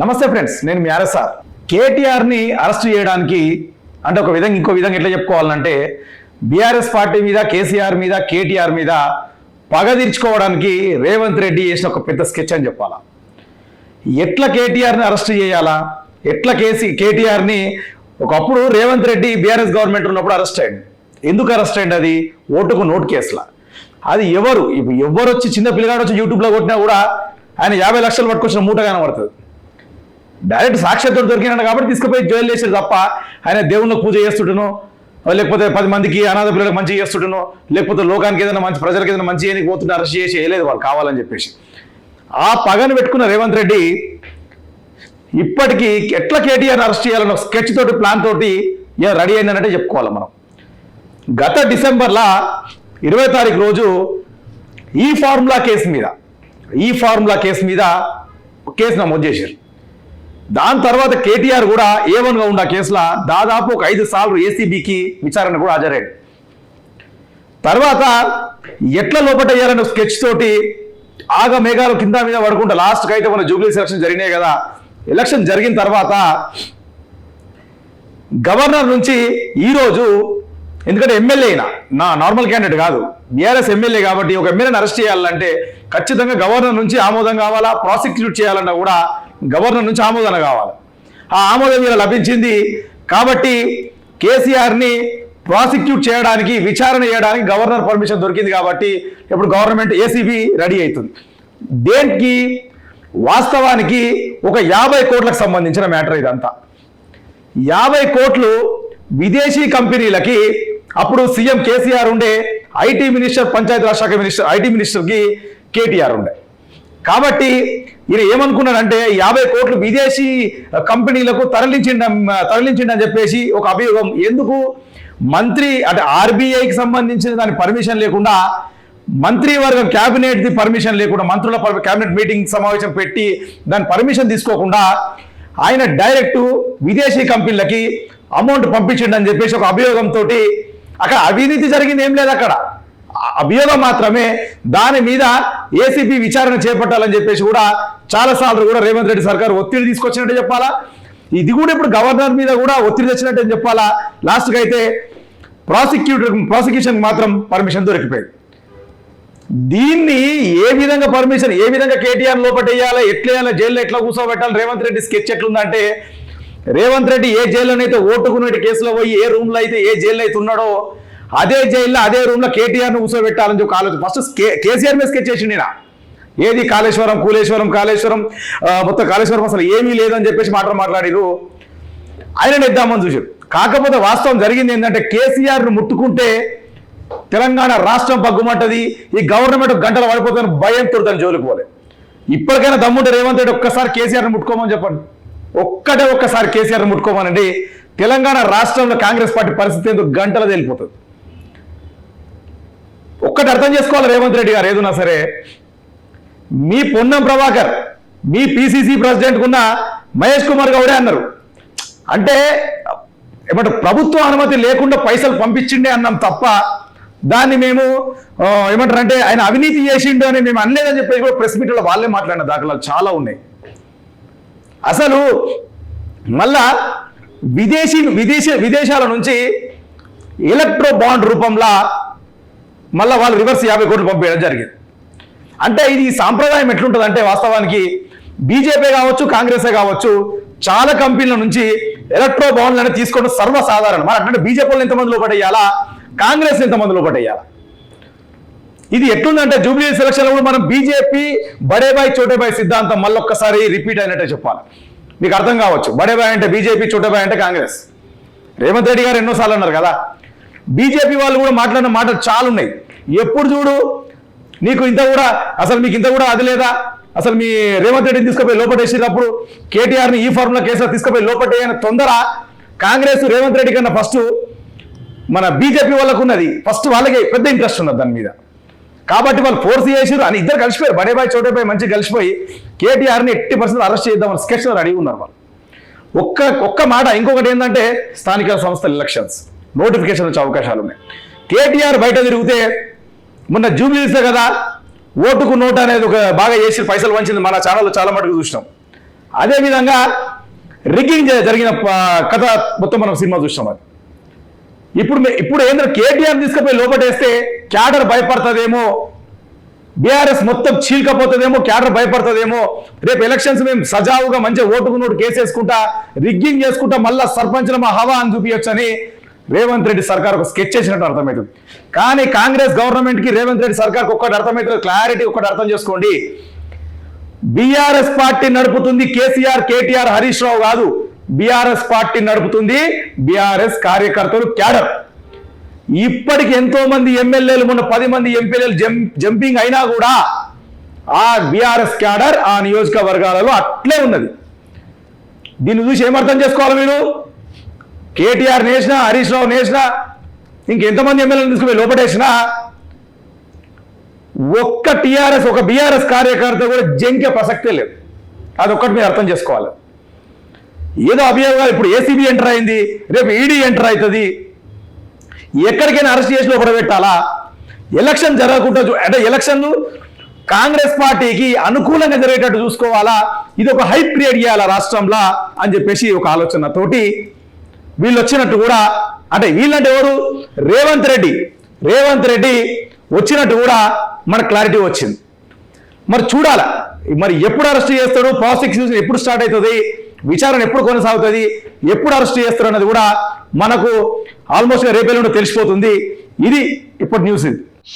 నమస్తే ఫ్రెండ్స్, నేను మీ ఆర్ఎస్ఆర్. కేటీఆర్ని అరెస్ట్ చేయడానికి అంటే ఒక విధంగా ఇంకో విధంగా ఎట్లా చెప్పుకోవాలంటే బీఆర్ఎస్ పార్టీ మీద, కేసీఆర్ మీద, కేటీఆర్ మీద పగ తీర్చుకోవడానికి రేవంత్ రెడ్డి చేసిన ఒక పెద్ద స్కెచ్ అని చెప్పాలా. ఎట్లా కేటీఆర్ని అరెస్ట్ చేయాలా, ఎట్లా కేటీఆర్ని ఒకప్పుడు రేవంత్ రెడ్డి బీఆర్ఎస్ గవర్నమెంట్ ఉన్నప్పుడు అరెస్ట్ అయ్యింది. ఎందుకు అరెస్ట్ అయ్యింది? అది ఓటుకు నోటు కేసులా. అది ఎవరు వచ్చి చిన్న పిల్లగాడు వచ్చి యూట్యూబ్లో కొట్టినా కూడా ఆయన 50 లక్షలు పట్టుకొచ్చిన మూట కనబడుతుంది. డైరెక్ట్ సాక్ష్యంతో దొరికినాడు కాబట్టి తీసుకుపోయి జైలు చేసేది తప్ప ఆయన దేవుళ్ళకు పూజ చేస్తుంటనో, లేకపోతే 10 మందికి అనాథ పిల్లలకు మంచి చేస్తుంటనో, లేకపోతే లోకానికి ఏదైనా మంచి, ప్రజలకు ఏదైనా మంచి చేయడానికి పోతుంటే అరెస్ట్ చేసి వేయలేదు వాళ్ళు కావాలని చెప్పేసి. ఆ పగను పెట్టుకున్న రేవంత్ రెడ్డి ఇప్పటికీ ఎట్లా కేటీఆర్ అరెస్ట్ చేయాలన్న స్కెచ్ తోటి, ప్లాన్ తోటి రెడీ అయిందనంటే చెప్పుకోవాలి మనం. గత డిసెంబర్లో 20వ తారీఖు రోజు ఈ ఫార్ములా కేసు మీద కేసు నమోదు చేశారు. దాని తర్వాత కేటీఆర్ కూడా A1గా ఉన్న కేసులో దాదాపు ఒక 5 సార్లు ఏసీబీకి విచారణ కూడా హాజరయ్యాడు. తర్వాత ఎట్లా లోపటయ్యారన్న స్కెచ్ తోటి మేఘాలు కింద మీద పడుకుంటా లాస్ట్కి అయితే మన జూబ్లీస్ ఎలక్షన్ జరిగినాయి కదా. ఎలక్షన్ జరిగిన తర్వాత గవర్నర్ నుంచి ఈరోజు, ఎందుకంటే ఎమ్మెల్యే అయినా నార్మల్ క్యాండిడేట్ కాదు, బీఆర్ఎస్ ఎమ్మెల్యే కాబట్టి ఒక ఎమ్మెల్యేని అరెస్ట్ చేయాలంటే ఖచ్చితంగా గవర్నర్ నుంచి ఆమోదం కావాలా, ప్రాసిక్యూట్ చేయాలన్నా కూడా గవర్నర్ నుంచి ఆమోదం కావాలి. ఆ ఆమోదం మీద లభించింది కాబట్టి కేసీఆర్ని ప్రాసిక్యూట్ చేయడానికి, విచారణ చేయడానికి గవర్నర్ పర్మిషన్ దొరికింది కాబట్టి ఇప్పుడు గవర్నమెంట్ ఏసీబీ రెడీ అవుతుంది. దేనికి? వాస్తవానికి ఒక 50 కోట్లకు సంబంధించిన మ్యాటర్ ఇదంతా. 50 కోట్లు విదేశీ కంపెనీలకి అప్పుడు సీఎం కేసీఆర్ ఉండే, ఐటీ మినిస్టర్, పంచాయతీరాజ్ శాఖ మినిస్టర్, ఐటీ మినిస్టర్కి కేటీఆర్ ఉండే. కాబట్టి ఈయన ఏమనుకున్నాడంటే 50 కోట్లు విదేశీ కంపెనీలకు తరలించిండని చెప్పేసి ఒక అభియోగం. ఎందుకు? మంత్రి అంటే ఆర్బీఐకి సంబంధించిన దాని పర్మిషన్ లేకుండా, మంత్రివర్గం క్యాబినెట్ది పర్మిషన్ లేకుండా, మంత్రుల క్యాబినెట్ మీటింగ్ సమావేశం పెట్టి దాని పర్మిషన్ తీసుకోకుండా ఆయన డైరెక్ట్ విదేశీ కంపెనీలకి అమౌంట్ పంపించిండని చెప్పేసి ఒక అభియోగంతో, అక్కడ అవినీతి జరిగింది ఏం లేదు, అక్కడ అభియోగం మాత్రమే. దాని మీద ఏసీబీ విచారణ చేపట్టాలని చెప్పేసి కూడా చాలాసార్లు కూడా రేవంత్ రెడ్డి సర్కార్ ఒత్తిడి తీసుకొచ్చినట్టే చెప్పాలా. ఇది కూడా ఇప్పుడు గవర్నర్ మీద కూడా ఒత్తిడి తెచ్చినట్టే చెప్పాలా. లాస్ట్కి అయితే ప్రాసిక్యూషన్ మాత్రం పర్మిషన్ దొరికిపోయింది. దీన్ని ఏ విధంగా కేటీఆర్ లోపటేయాలి, ఎట్లా వేయాలి, జైల్లో ఎట్లా కూర్చోబెట్టాలి, రేవంత్ రెడ్డి స్కెచ్ ఎట్లుందంటే, రేవంత్ రెడ్డి ఏ జైల్లోనైతే ఓటుకునే కేసులో పోయి ఏ రూమ్లో అయితే ఏ జైల్లో అయితే ఉన్నాడో అదే జైల్లో, అదే రూమ్లో కేటీఆర్ను కూర్చోబెట్టాలని చెప్పి ఆలోచన. ఫస్ట్ కేసీఆర్ మీద స్కెచ్ చేసిండు. ఏది కాళేశ్వరం మొత్తం కాళేశ్వరం అసలు ఏమీ లేదని చెప్పేసి మాట్లాడిరు. ఆయన ఇద్దామని చూసారు. కాకపోతే వాస్తవం జరిగింది ఏంటంటే, కేసీఆర్ను ముట్టుకుంటే తెలంగాణ రాష్ట్రం పగ్గుమంటది, ఈ గవర్నమెంట్ గంటలు పడిపోతాను భయంతో దాని జోలికి పోలేదు. ఇప్పటికైనా దమ్ముంటే రేవంత్ రెడ్డి ఒక్కసారి కేసీఆర్ని ముట్టుకోమని చెప్పండి. ఒక్కసారి కేసీఆర్ని ముట్టుకోమనండి. తెలంగాణ రాష్ట్రంలో కాంగ్రెస్ పార్టీ పరిస్థితి ఎందుకు గంటలు తేలిపోతుంది. ఒక్కటి అర్థం చేసుకోవాలి రేవంత్ రెడ్డి గారు, ఏదున్నా సరే మీ పొన్నం ప్రభాకర్, మీ పిసిసి ప్రెసిడెంట్ ఉన్న మహేష్ కుమార్ గౌడే అన్నారు. అంటే ఏమంటారు, ప్రభుత్వ అనుమతి లేకుండా పైసలు పంపించిండే అన్నాం తప్ప దాన్ని మేము ఏమంటారంటే ఆయన అవినీతి చేసిండు అని మేము అనలేదని చెప్పేసి కూడా ప్రెస్ మీట్లో వాళ్ళే మాట్లాడిన దాఖలాలు చాలా ఉన్నాయి. అసలు మళ్ళా విదేశాల నుంచి ఎలక్ట్రో బాండ్ రూపంలో మళ్ళీ వాళ్ళు రివర్స్ 50 కోట్లు పంపించడం జరిగింది. అంటే ఇది సాంప్రదాయం ఎట్లుంటుంది అంటే, వాస్తవానికి బీజేపీ కావచ్చు, కాంగ్రెసే కావచ్చు, చాలా కంపెనీల నుంచి ఎలక్ట్రో బాండ్లను తీసుకోవడం సర్వసాధారణం. మరి అంటే బీజేపీలో ఎంతమంది లోపటేయాలా, కాంగ్రెస్ ఎంతమంది లోపటేయాలా? ఇది ఎట్లుందంటే జూబ్లీ సెలక్షన్లో కూడా మనం బీజేపీ బడేబాయ్ చోటేబాయ్ సిద్ధాంతం మళ్ళొక్కసారి రిపీట్ అయినట్టే చెప్పాలి. మీకు అర్థం కావచ్చు, బడేబాయ్ అంటే బీజేపీ, చోటేబాయ్ అంటే కాంగ్రెస్. రేవంత్ రెడ్డి గారు ఎన్నోసార్లు అన్నారు కదా, బీజేపీ వాళ్ళు కూడా మాట్లాడిన మాటలు చాలా ఉన్నాయి. ఎప్పుడు చూడు మీకు ఇంత కూడా అది లేదా, అసలు మీ రేవంత్ రెడ్డిని తీసుకుపోయి లోపటేసేటప్పుడు కేటీఆర్ని ఈ ఫార్ములా కేసులో తీసుకుపోయి లోపటేయని తొందర కాంగ్రెస్ రేవంత్ రెడ్డి కన్నా ఫస్ట్ మన బీజేపీ వాళ్ళకు ఉన్నది. ఫస్ట్ వాళ్ళకి పెద్ద ఇంట్రెస్ట్ ఉన్నది దాని మీద. కాబట్టి వాళ్ళు ఫోర్స్ చేసారు అని ఇద్దరు కలిసిపోయారు, బడేబాయ్ చోటేబాయ్ మంచిగా కలిసిపోయి కేటీఆర్ని 80% అరెస్ట్ చేద్దామని స్కెచ్లో అడిగి ఉన్నారు వాళ్ళు. ఒక్క మాట. ఇంకొకటి ఏంటంటే, స్థానిక సంస్థల ఎలక్షన్స్ నోటిఫికేషన్ వచ్చే అవకాశాలు ఉన్నాయి. కేటీఆర్ బయట తిరిగితే మొన్న జూబ్లీస్లో కదా ఓటుకు నోటు అనేది ఒక బాగా చేసి పైసలు వంచింది, మన ఛానల్లో చాలా మటుకు చూసినాం. అదేవిధంగా రిగ్గింగ్ జరిగిన కథ మొత్తం మనం సినిమా చూసాం. అది ఇప్పుడు ఏంటంటే కేటీఆర్ తీసుకుపోయి లోపటేస్తే క్యాడర్ భయపడుతుందేమో, బీఆర్ఎస్ మొత్తం చీల్కపోతుందేమో, క్యాడర్ భయపడుతుందేమో, రేపు ఎలక్షన్స్ మేము సజావుగా మంచిగా ఓటుకు నోటు కేసేసుకుంటా రిగ్గింగ్ చేసుకుంటా మళ్ళా సర్పంచ్ల మా హవా అని చూపించని రేవంత్ రెడ్డి సర్కార్ ఒక స్కెచ్ చేసినట్టు అర్థమవుతుంది. కానీ కాంగ్రెస్ గవర్నమెంట్ కి రేవంత్ రెడ్డి సర్కార్ ఒక్కటి అర్థమవుతుంది, క్లారిటీ ఒక్కటి అర్థం చేసుకోండి. బీఆర్ఎస్ పార్టీ నడుపుతుంది కేసీఆర్, కేటీఆర్, హరీష్ రావు కాదు. బీఆర్ఎస్ పార్టీ నడుపుతుంది బీఆర్ఎస్ కార్యకర్తలు, క్యాడర్. ఇప్పటికి ఎంతో మంది ఎమ్మెల్యేలు, మొన్న 10 మంది ఎంపీలు జంపింగ్ అయినా కూడా ఆ బీఆర్ఎస్ క్యాడర్ ఆ నియోజకవర్గాలలో అట్లే ఉన్నది. దీన్ని చూసి ఏమర్థం చేసుకోవాలి మీరు? కేటీఆర్ నేసినా, హరీష్ రావు నేసినా, ఇంకెంతమంది ఎమ్మెల్యేలు తీసుకుపోయి లోపటేసినా ఒక్క టీఆర్ఎస్, ఒక బీఆర్ఎస్ కార్యకర్త కూడా జంకే ప్రసక్తే లేదు. అదొక్కటి మీరు అర్థం చేసుకోవాలి. ఏదో అభియోగాలు, ఇప్పుడు ఏసీబీ ఎంటర్ అయింది, రేపు ఈడీ ఎంటర్ అవుతుంది, ఎక్కడికైనా అరెస్ట్ చేసి లోపల పెట్టాలా? ఎలక్షన్ జరగకుండా అంటే ఎలక్షన్లు కాంగ్రెస్ పార్టీకి అనుకూలంగా జరిగేటట్టు చూసుకోవాలా? ఇది ఒక హైప్ క్రియేట్ చేయాలా రాష్ట్రంలో అని చెప్పేసి ఒక ఆలోచనతోటి వీళ్ళు వచ్చినట్టు కూడా, అంటే వీళ్ళంటే ఎవరు? రేవంత్ రెడ్డి వచ్చినట్టు కూడా మనకు క్లారిటీ వచ్చింది. మరి చూడాలా, మరి ఎప్పుడు అరెస్ట్ చేస్తాడు, ప్రాసిక్యూషన్ ఎప్పుడు స్టార్ట్ అవుతుంది, విచారణ ఎప్పుడు కొనసాగుతుంది, ఎప్పుడు అరెస్ట్ చేస్తారు అన్నది కూడా మనకు ఆల్మోస్ట్ రేపేళ్ళ తెలిసిపోతుంది. ఇది ఇప్పుడు న్యూస్.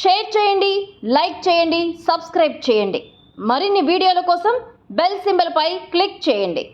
షేర్ చేయండి, లైక్ చేయండి, సబ్స్క్రైబ్ చేయండి. మరిన్ని వీడియోల కోసం బెల్ సింబల్ పై క్లిక్ చేయండి.